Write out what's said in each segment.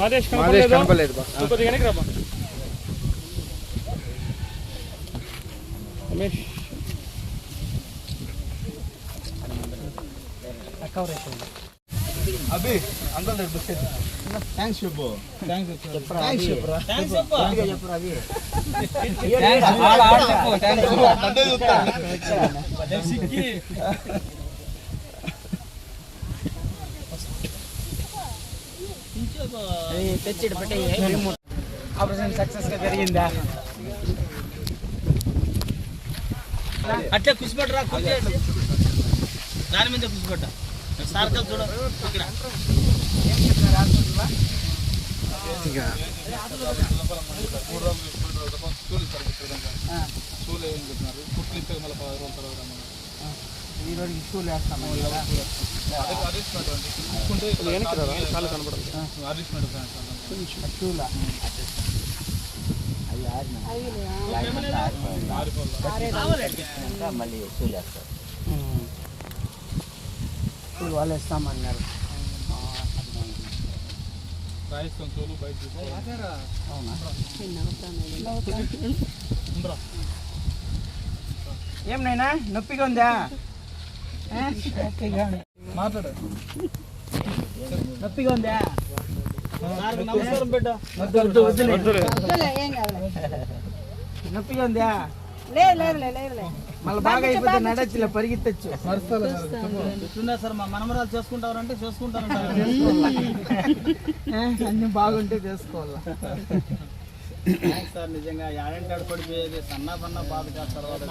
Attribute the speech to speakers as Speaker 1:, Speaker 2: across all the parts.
Speaker 1: మాదేశ్ కనపడలేదు బా కొద్దిగా వెనక్కి రా బా రమేష్ కవర్ అయిపోయింది
Speaker 2: అభి అంకల్ దగ్గర బిస్కెట్ థ్యాంక్స్ చెప్పు థ్యాంక్స్ చెప్పు అభి
Speaker 1: తెచ్చిడు పెట్టే ఆపరేషన్ సక్సెస్ గా జరిగిందా
Speaker 3: అట్లా కుసిపెట్టరా దాని మీద కుసిపెట్ట సార్కల్ చూడ ఇక్కడ
Speaker 1: ఈ రోజు స్కూల్ వేస్తాము కాలు కనపడదు
Speaker 2: మళ్ళీ స్కూల్ వేస్తారు
Speaker 1: స్కూల్ వాళ్ళు వేస్తామన్నారు ఏం నైనా నొప్పిగా ఉందా
Speaker 2: మాట్లాడు
Speaker 1: నొప్పిగా ఉందా
Speaker 3: నమస్కారం పెట్ట
Speaker 1: నొప్పిగా ఉందా
Speaker 4: లేదు
Speaker 1: మళ్ళీ బాగా అయిపోతే నడచ్చులే పరిగెత్తచ్చు
Speaker 3: ఎట్లున్నా సార్ మా మనమరాలు చేసుకుంటారంటే చేసుకుంటారంట
Speaker 1: అన్ని బాగుంటే చేసుకోవాలా
Speaker 3: సార్ నిజంగా యాడంటాడు పడిపోయేది సన్నా పన్న బాధ కాదు తర్వాత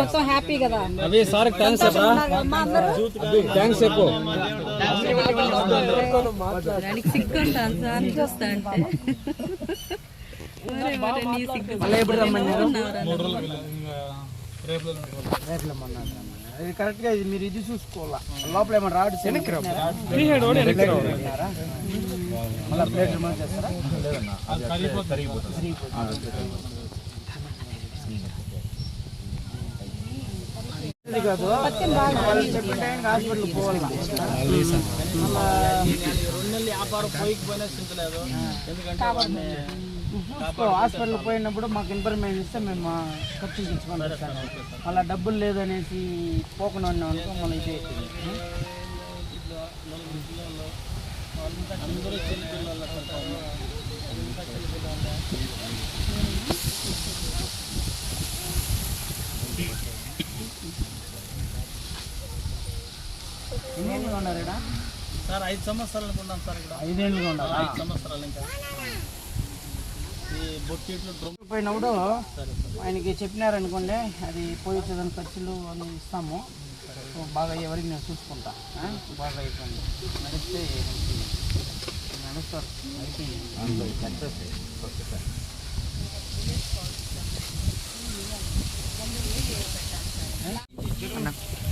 Speaker 4: మొత్తం హ్యాపీ కదా
Speaker 1: అవి సార్ థ్యాంక్స్ థ్యాంక్స్ చెప్పు
Speaker 4: సిగ్గుంటాను సార్ చూస్తా అంటే
Speaker 1: మళ్ళీ ఎప్పుడు రమ్మన్నారు ఇది కరెక్ట్ గా మీరు ఇది చూసుకోవాలా లోపల ఏమన్నా రాడు మళ్ళీ ప్లేట్ రిమూవ్ చేస్తారా కాదు చెప్పిన టైంకి హాస్పిటల్ పోవాలా
Speaker 3: 2 నెలలు వ్యాపారం పోయిపోయినా చింతలేదు ఎందుకంటే
Speaker 1: హాస్పిటల్ పోయినప్పుడు మాకు ఇన్ఫర్మేషన్ ఇస్తే మేము ఖర్చులు తెచ్చుకొని అలా డబ్బులు లేదనేసి పోకుండా ఉన్నాం అనుకో మనం ఇది
Speaker 3: అందరూ చిన్నపిల్లలు
Speaker 1: ఎన్నేళ్ళుగా ఉన్నారు ఇక్కడ
Speaker 3: సార్ 5 సంవత్సరాలు అనుకున్నాం సార్ ఇక్కడ
Speaker 1: 5 ఏళ్ళుగా ఉన్నారు
Speaker 3: 5 సంవత్సరాలు ఇంకా ఈ బొట్టిట్లు
Speaker 1: పోయినప్పుడు ఆయనకి చెప్పినారనుకోండి అది పోయించదని ఖర్చులు అని ఇస్తాము బాగా ఎవరికి నేను చూసుకుంటా బాగా అయిపోయింది నడిస్తే నడుస్తారు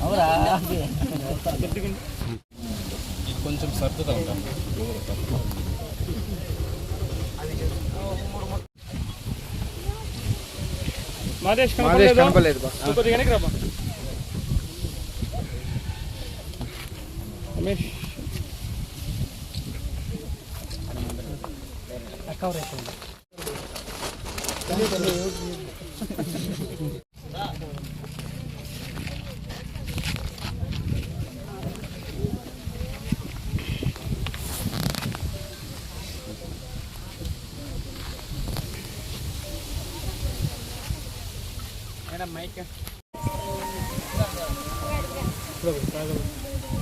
Speaker 1: అవురా
Speaker 2: కొంచెం సర్దుతా ఉంటాం
Speaker 1: మాదేశ్ కనపడలేదు బా కొద్దిగా వెనక్కి రా బా రమేష్ కవర్ అయిపోయింది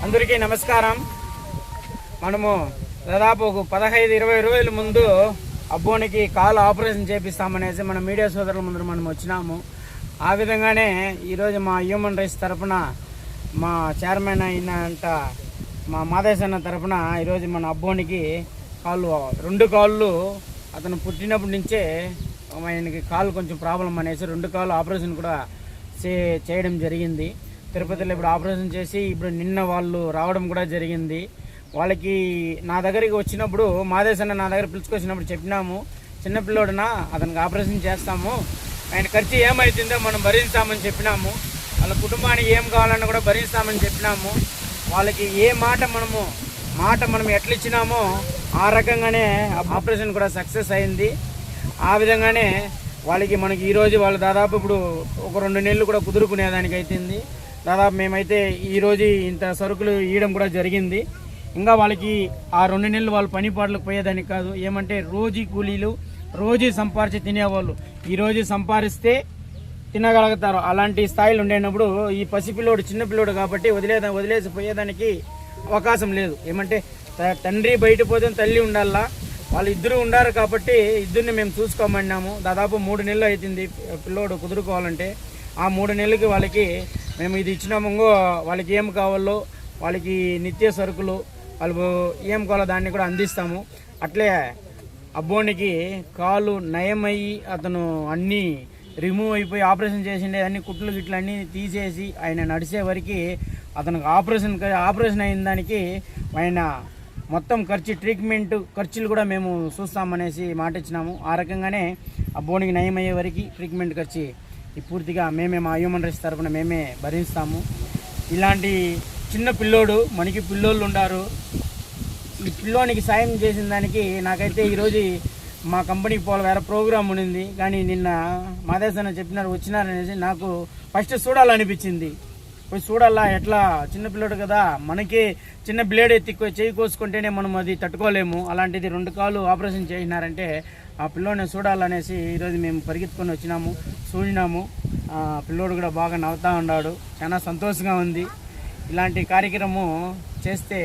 Speaker 1: అందరికీ నమస్కారం. మనము దాదాపు ఒక 15-20 రోజుల ముందు అబ్బోనికి కాలు ఆపరేషన్ చేపిస్తామనేసి మన మీడియా సోదరుల ముందు మనం వచ్చినాము. ఆ విధంగానే ఈరోజు మా హ్యూమన్ రైట్స్ తరఫున మా చైర్మన్ అయినంట మా మాదేశ్ అన్న తరఫున ఈరోజు మన అబ్బోనికి కాళ్ళు 2 కాళ్ళు అతను పుట్టినప్పటి నుంచే ఆయనకి కాళ్ళు కొంచెం ప్రాబ్లం అనేసి 2 కాళ్ళు ఆపరేషన్ కూడా చేయడం జరిగింది. తిరుపతిలో ఇప్పుడు ఆపరేషన్ చేసి ఇప్పుడు నిన్న వాళ్ళు రావడం కూడా జరిగింది. వాళ్ళకి నా దగ్గరికి వచ్చినప్పుడు మాదేశ్ అన్న నా దగ్గర పిలుచుకొచ్చినప్పుడు చెప్పినాము, చిన్నపిల్లోడునా అతనికి ఆపరేషన్ చేస్తాము, ఆయన ఖర్చు ఏమవుతుందో మనం భరిస్తామని చెప్పినాము, వాళ్ళ కుటుంబానికి ఏం కావాలన్నా కూడా భరిస్తామని చెప్పినాము. వాళ్ళకి ఏ మాట మనం ఎట్లా ఇచ్చినామో ఆ రకంగానే ఆపరేషన్ కూడా సక్సెస్ అయింది. ఆ విధంగానే మనకి ఈరోజు వాళ్ళు దాదాపు ఇప్పుడు ఒక 2 నెలలు కూడా కుదురుకునేదానికి అవుతుంది. దాదాపు మేమైతే ఈరోజు ఇంత సరుకులు ఇవ్వడం కూడా జరిగింది. ఇంకా వాళ్ళకి ఆ 2 నెలలు వాళ్ళు పని పాటలకు పోయేదానికి కాదు, ఏమంటే రోజు కూలీలు రోజు సంపాదించి తినేవాళ్ళు. ఈరోజు సంపాదిస్తే తినగలుగుతారు. అలాంటి స్థాయిలో ఉండేటప్పుడు ఈ పసిపిల్లోడు చిన్న పిల్లోడు కాబట్టి వదిలేసి పోయేదానికి అవకాశం లేదు. ఏమంటే తండ్రి బయట పోతే తల్లి ఉండాలా, వాళ్ళు ఇద్దరు ఉండారు కాబట్టి ఇద్దరిని మేము చూసుకోమన్నాము. దాదాపు 3 నెలలు అవుతుంది పిల్లోడు కుదురుకోవాలంటే. ఆ 3 నెలలకి వాళ్ళకి మేము ఇది ఇచ్చినాము. వాళ్ళకి ఏం కావాలో వాళ్ళకి నిత్య సరుకులు వాళ్ళు ఏం కావాలో దాన్ని కూడా అందిస్తాము. అట్లే అబ్బోనికి కాలు నయమయ్యి అతను అన్నీ రిమూవ్ అయిపోయి ఆపరేషన్ చేసిండే అన్ని కుట్లు గిట్లు అన్నీ తీసేసి ఆయన నడిచే వరకు అతనికి ఆపరేషన్ అయిన దానికి ఆయన మొత్తం ట్రీట్మెంట్ ఖర్చులు కూడా మేము చూస్తామనేసి మాట ఇచ్చినాము. ఆ రకంగానే అబ్బోనికి నయమయ్యే వరకు ట్రీట్మెంట్ ఖర్చు పూర్తిగా మా హ్యూమన్ రైట్స్ తరఫున మేమే భరిస్తాము. ఇలాంటి చిన్న పిల్లోడు మనకి పిల్లోళ్ళు ఉండారు. ఈ పిల్లోనికి సాయం చేసిన దానికి నాకైతే ఈరోజు మా కంపెనీకి వేరే ప్రోగ్రామ్ ఉండింది, కానీ నిన్న మాదేశన్న వచ్చినారనేసి నాకు ఫస్ట్ చూడాలనిపించింది. పోయి చూడాలా, ఎట్లా చిన్నపిల్లడు కదా, మనకి చిన్న బ్లేడ్ ఎత్తి చేయి కోసుకుంటేనే మనం అది తట్టుకోలేము. అలాంటిది 2 కాళ్ళు ఆపరేషన్ చేసినారంటే ఆ పిల్లోడిని చూడాలనేసి ఈరోజు మేము పరిగెత్తుకొని వచ్చినాము, చూసినాము. పిల్లోడు కూడా బాగా నవ్వుతూ ఉన్నాడు, చాలా సంతోషంగా ఉంది. ఇలాంటి కార్యక్రమం చేస్తే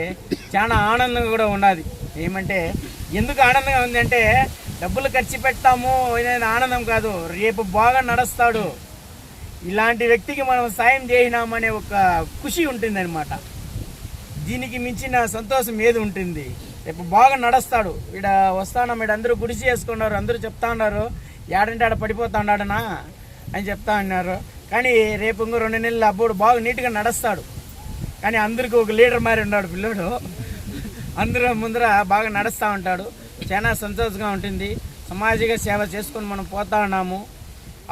Speaker 1: చాలా ఆనందంగా కూడా ఉన్నది. ఏమంటే ఎందుకు ఆనందంగా ఉంది అంటే డబ్బులు ఖర్చు పెడతాము అనేది ఆనందం కాదు, రేపు బాగా నడుస్తాడు, ఇలాంటి వ్యక్తికి మనం సాయం చేసినామనే ఒక ఖుషి ఉంటుంది అనమాట. దీనికి మించిన సంతోషం ఏది ఉంటుంది? రేపు బాగా నడుస్తాడు. ఇక్కడ వస్తాను, ఇక్కడ అందరూ గుడిసి చేసుకున్నారు, అందరూ చెప్తా ఉన్నారు ఏడంటే ఆడ పడిపోతా ఉన్నాడనా అని చెప్తా ఉన్నారు. కానీ రేపు ఇంకో 2 నెలలు అబ్బోడు బాగా నీట్గా నడుస్తాడు. కానీ అందరికీ ఒక లీడర్ మారి ఉన్నాడు పిల్లోడు, అందరూ ముందర బాగా నడుస్తూ ఉంటాడు. చాలా సంతోషంగా ఉంటుంది. సామాజిక సేవ చేసుకొని మనం పోతా ఉన్నాము.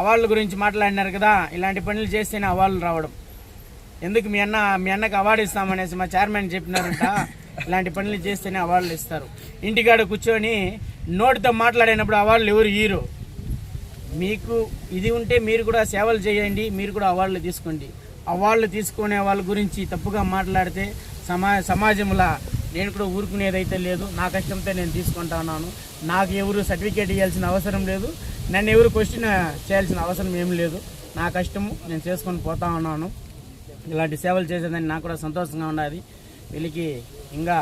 Speaker 1: అవార్డుల గురించి మాట్లాడినారు కదా, ఇలాంటి పనులు చేస్తేనే అవార్డులు రావడం. ఎందుకు మీ అన్నకు అవార్డు ఇస్తామనేసి మా చైర్మన్ చెప్పినారంట. ఇలాంటి పనులు చేస్తేనే అవార్డులు ఇస్తారు. ఇంటికాడ కూర్చొని నోటితో మాట్లాడినప్పుడు అవార్డులు ఎవరు ఇయ్యరు. మీకు ఇది ఉంటే మీరు కూడా సేవలు చేయండి, మీరు కూడా అవార్డులు తీసుకోండి. అవార్డులు తీసుకునే వాళ్ళ గురించి తప్పుగా మాట్లాడితే సమాజంలో నేను కూడా ఊరుకునేదైతే లేదు. నా కష్టంతో నేను తీసుకుంటా ఉన్నాను. నాకు ఎవరు సర్టిఫికేట్ ఇవ్వాల్సిన అవసరం లేదు, నన్ను ఎవరు క్వశ్చన్ చేయాల్సిన అవసరం ఏం లేదు. నా కష్టము నేను చేసుకొని పోతా ఉన్నాను. ఇలాంటి సేవలు చేసేదాన్ని నాకు కూడా సంతోషంగా ఉన్నది. వీళ్ళకి ఇంకా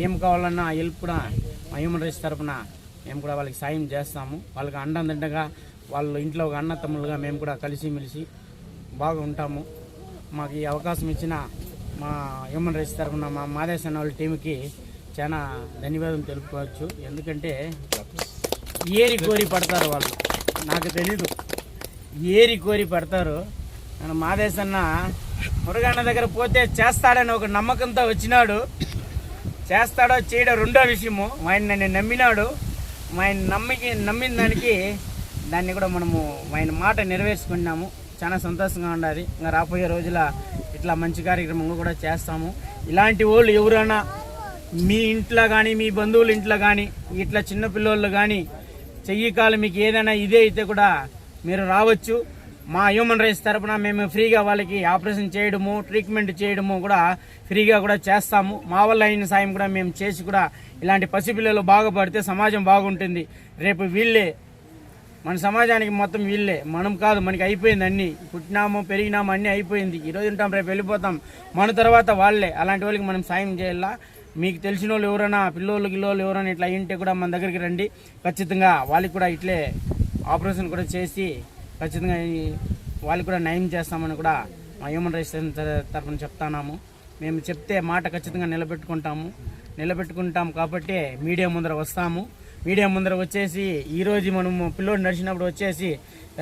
Speaker 1: ఏం కావాలన్నా హెల్ప్ కూడా మా హ్యూమన్ రైట్స్ తరఫున మేము కూడా వాళ్ళకి సాయం చేస్తాము. వాళ్ళకి అండదండగా వాళ్ళ ఇంట్లో ఒక అన్న తమ్ముళ్ళుగా మేము కూడా కలిసిమెలిసి బాగా ఉంటాము. మాకు ఈ అవకాశం ఇచ్చిన మా హ్యూమన్ రైట్స్ తరఫున మా మాదేశన్న వాళ్ళ టీంకి చాలా ధన్యవాదం తెలుపుకోవచ్చు. ఎందుకంటే ఏరి కోరి పడతారు వాళ్ళు, నాకు తెలీదు, ఏరి కోరి పడతారు. నేను మాదేశన్న మురుగన్న దగ్గర పోతే చేస్తాడని ఒక నమ్మకంతో వచ్చినాడు. చేస్తాడో చేయడో రెండో విషయము. ఆయన నన్ను నమ్మినాడు. ఆయన నమ్మిన దాన్ని కూడా మనము ఆయన మాట నెరవేర్చుకున్నాము. చాలా సంతోషంగా ఉండాలి. ఇంకా రాబోయే రోజుల ఇట్లా మంచి కార్యక్రమం కూడా చేస్తాము. ఇలాంటి వాళ్ళు ఎవరైనా మీ ఇంట్లో కానీ మీ బంధువుల ఇంట్లో కానీ ఇట్లా చిన్నపిల్లలు కానీ చెయ్యి కాలు మీకు ఏదైనా ఇదే అయితే కూడా మీరు రావచ్చు. మా హ్యూమన్ రైట్స్ తరఫున మేము ఫ్రీగా వాళ్ళకి ఆపరేషన్ చేయడము, ట్రీట్మెంట్ చేయడము కూడా ఫ్రీగా కూడా చేస్తాము. మా వల్ల అయిన సాయం కూడా మేము చేసి కూడా ఇలాంటి పసిపిల్లలు బాగుపడితే సమాజం బాగుంటుంది. రేపు వీళ్ళే మన సమాజానికి మొత్తం వీళ్ళే, మనం కాదు. మనకి అయిపోయింది, అన్నీ పుట్టినాము పెరిగినాము అన్నీ అయిపోయింది. ఈరోజు ఉంటాం, రేపు వెళ్ళిపోతాం. మన తర్వాత వాళ్ళే. అలాంటి వాళ్ళకి మనం సాయం చేయాలా. మీకు తెలిసిన వాళ్ళు ఎవరైనా పిల్లోళ్ళు ఎవరైనా ఇట్లా అయ్యింటే కూడా మన దగ్గరికి రండి. ఖచ్చితంగా వాళ్ళకి కూడా ఇట్లే ఆపరేషన్ కూడా చేసి ఖచ్చితంగా వాళ్ళకి కూడా నయం చేస్తామని కూడా మా హ్యూమన్ రైట్స్ తరఫున చెప్తున్నాము. మేము చెప్తే మాట ఖచ్చితంగా నిలబెట్టుకుంటాం కాబట్టి మీడియా ముందర వస్తాము. మీడియా ముందర వచ్చేసి ఈరోజు మనము పిల్లోడు నడిచినప్పుడు వచ్చేసి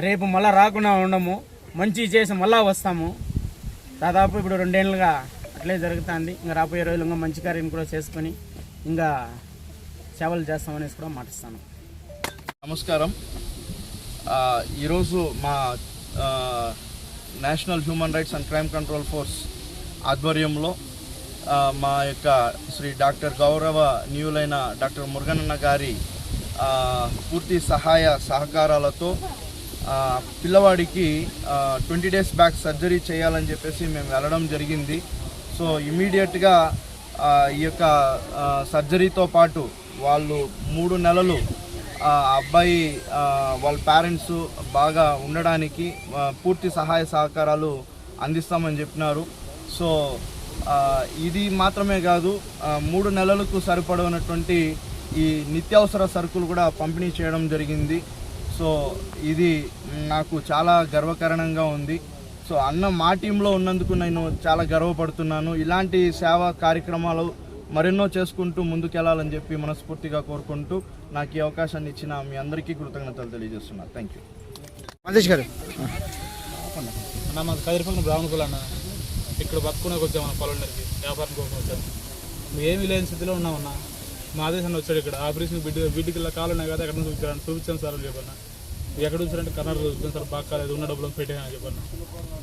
Speaker 1: రేపు మళ్ళీ రాకుండా ఉండము, మంచి చేసి మళ్ళీ వస్తాము. దాదాపు ఇప్పుడు 2 ఏళ్ళుగా అట్లే జరుగుతుంది. ఇంకా రాబోయే రోజులు ఇంకా మంచి కార్యం కూడా చేసుకొని ఇంకా సేవలు చేస్తామనేసి కూడా మాటిస్తాను.
Speaker 2: నమస్కారం. ఈరోజు మా national human rights and crime control force ఆధ్వర్యంలో మా యొక్క శ్రీ డాక్టర్ గౌరవనీయులైన డాక్టర్ మురుగనన్న గారి పూర్తి సహాయ సహకారాలతో పిల్లవాడికి 20 days బ్యాక్ సర్జరీ చేయాలని చెప్పేసి మేము వెళ్ళడం జరిగింది. సో ఇమీడియట్గా ఈ యొక్క సర్జరీతో పాటు వాళ్ళు 3 నెలలు అబ్బాయి వాళ్ళ పేరెంట్స్ బాగా ఉండడానికి పూర్తి సహాయ సహకారాలు అందిస్తామని చెప్పినారు. సో ఇది మాత్రమే కాదు, 3 నెలలకు సరిపడనటువంటి ఈ నిత్యావసర సరుకులు కూడా పంపిణీ చేయడం జరిగింది. సో ఇది నాకు చాలా గర్వకారణంగా ఉంది. సో అన్న మా టీంలో ఉన్నందుకు నేను చాలా గర్వపడుతున్నాను. ఇలాంటి సేవా కార్యక్రమాలు మరెన్నో చేసుకుంటూ ముందుకెళ్లాలని చెప్పి మనస్ఫూర్తిగా కోరుకుంటూ నాకు ఈ అవకాశాన్ని ఇచ్చిన మీ అందరికీ కృతజ్ఞతలు తెలియజేస్తున్నాను. Thank you.
Speaker 1: మహేష్ గారు.
Speaker 5: అన్న మాది కదిరిపల్లి బ్రాహ్మణ కుల అన్న. ఇక్కడ బతుకునేకి వచ్చాం మన పొలంలోకి, వ్యాపారం కోసం వచ్చాము. ఏమీ లేని స్థితిలో ఉన్నామన్న. మా ఆదేశాన్ని వచ్చాడు ఇక్కడ ఆపరేషన్ వీటికి కాలు ఉన్నాయి కదా, ఎక్కడ నుంచి చూపించాను సార్ అని చెప్పన్న. ఎక్కడ చూసారంటే కర్ణాటక చూపించాను సార్, బాగా కాలేదు, ఉన్న డబ్బులు పెట్టాను అని చెప్పన్న.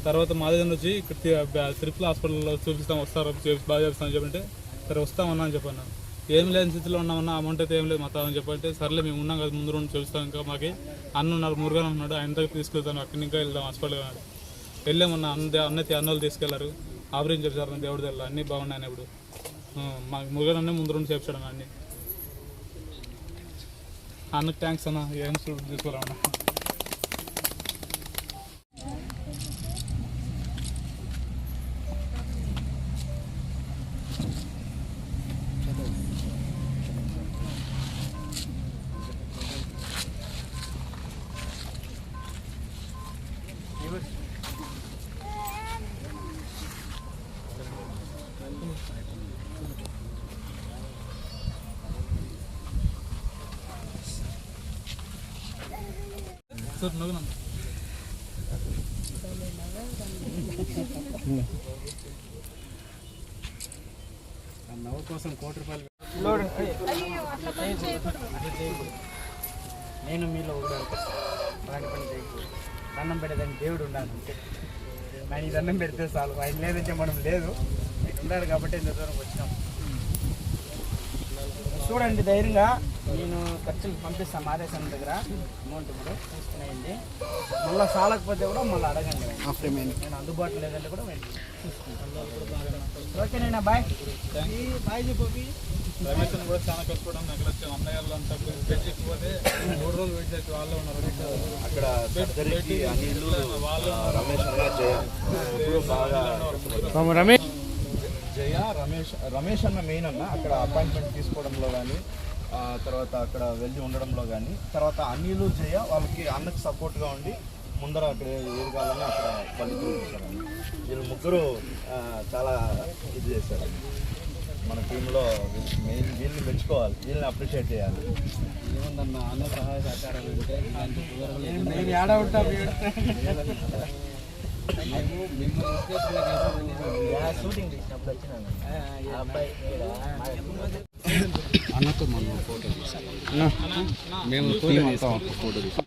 Speaker 5: తర్వాత మా ఆదేశాన్ని వచ్చి ఇక్కడ తిరుపతి హాస్పిటల్లో చూపిస్తాం, వస్తారు బాగా చేస్తామని చెప్పంటే సరే వస్తామన్నా అని చెప్పన్నా. ఏమి లేని స్థితిలో ఉన్నామన్నా, అమౌంట్ అయితే ఏం లేదు మొత్తం అని చెప్పంటే సర్లే మేము ఉన్నాం కదా ముందు రెండు చూపిస్తాం, ఇంకా మాకు అన్న ఉన్నారు మురుగన్ ఉన్నాడు, ఆయన దగ్గర తీసుకెళ్తాను, అక్కడి ఇంకా వెళ్దాం హాస్పిటల్ అన్నాడు. వెళ్ళామన్నా, అన్నోళ్ళు తీసుకెళ్లారు, ఆపరేషన్ చేశారు, దేవుడి దగ్గర అన్నీ బాగున్నాయని. ఇప్పుడు మాకు మురుగన్ అన్నీ ముందు రెండు చేపించాడు అన్న. అన్నీ అన్నకు థ్యాంక్స్ అన్న, ఏం తీసుకోవాలన్నా. సార్ నవ్వునా
Speaker 1: నవ్వు కోసం ₹1,00,00,000 నేను మీలో ఒకటి అలాంటి పని చేయకూడదు. దండం పెట్టేదాన్ని దేవుడు ఉండాలి అంతే. ఆయన ఈ దండం పెడితే చాలు, ఆయన లేదంటే మనం లేదు, ఆయన ఉండాలి కాబట్టి ఇంత దూరం వచ్చినాం. చూడండి ధైర్యంగా, నేను ఖర్చులు పంపిస్తాను ఆదేశం దగ్గర అమౌంట్ ఇప్పుడు తీసుకునేయండి. మళ్ళీ చాలకపోతే కూడా మళ్ళీ అడగండి, నేను అందుబాటులో లేదంటే కూడా చూసుకుంటాను. ఓకేనా? బాయ్ బాయ్ చెప్పి
Speaker 5: రమేష్ కూడా చాలా కష్టపడడం. అక్కడ వచ్చే అన్నయ్యలు అంతా పెట్టిపోతే 3 రోజులు వెయిట్ చేసి వాళ్ళే ఉన్నారు
Speaker 2: అక్కడ సర్జరీకి అనిలు రమేష్
Speaker 1: రమేష్
Speaker 2: జయ రమేష్ అన్న మెయిన్ అన్న. అక్కడ అపాయింట్మెంట్ తీసుకోవడంలో కానీ, తర్వాత అక్కడ వెళ్ళి ఉండడంలో కానీ, తర్వాత అనిలు జయ వాళ్ళకి అన్నకు సపోర్ట్గా ఉండి ముందర అక్కడ ఏది కావాలని అక్కడ వాళ్ళు చూపించారండి. వీళ్ళు ముగ్గురు చాలా ఇది చేశారండి. మన టీంలో మెయిన్ వీళ్ళని మెచ్చుకోవాలి, వీళ్ళని అప్రిషియేట్ చేయాలి.
Speaker 1: ఏముందన్న అన్న సహాయ సహకారాలు ఉంటే నేను ఏడా ఉంటాను. షూటింగ్ చేసినప్పుడు వచ్చినాను అన్నతో మనం ఫోటో తీసాం. మేము ఫోటో తీసాం.